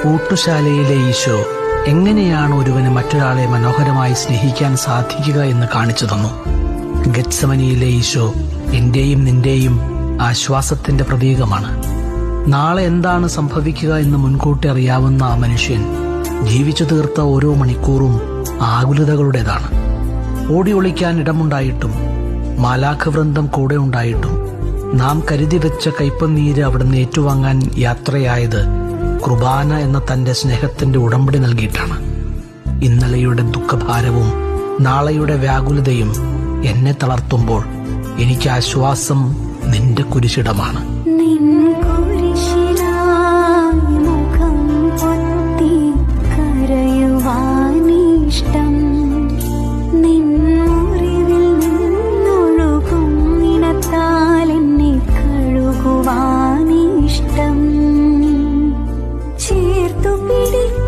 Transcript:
ഊട്ടുശാലയിലെ ഈശോ എങ്ങനെയാണ് ഒരുവന് മറ്റൊരാളെ മനോഹരമായി സ്നേഹിക്കാൻ സാധിക്കുക എന്ന് കാണിച്ചു തന്നു. ഗെത്സമനിയിലെ ഈശോ എന്റെയും നിന്റെയും ആശ്വാസത്തിന്റെ പ്രതീകമാണ്. നാളെ എന്താണ് സംഭവിക്കുക എന്ന് മുൻകൂട്ടി അറിയാവുന്ന ആ മനുഷ്യൻ ജീവിച്ചു തീർത്ത ഓരോ മണിക്കൂറും ആകുലതകളുടേതാണ്. ഓടി ഒളിക്കാൻ ഇടമുണ്ടായിട്ടും മാലാഖവൃന്ദം കൂടെ ഉണ്ടായിട്ടും നാം കരുതി വെച്ച കയ്പനീര് അവിടുന്ന് ഏറ്റുവാങ്ങാൻ യാത്രയായത് കുർബാന എന്ന തന്റെ സ്നേഹത്തിന്റെ ഉടമ്പടി നൽകിയിട്ടാണ്. ഇന്നലെയുടെ ദുഃഖഭാരവും നാളെയുടെ വ്യാകുലതയും എന്നെ തളർത്തുമ്പോൾ എനിക്ക് ആശ്വാസം നിന്റെ കുരിശിടമാണ്. ചേർത്തു പിടി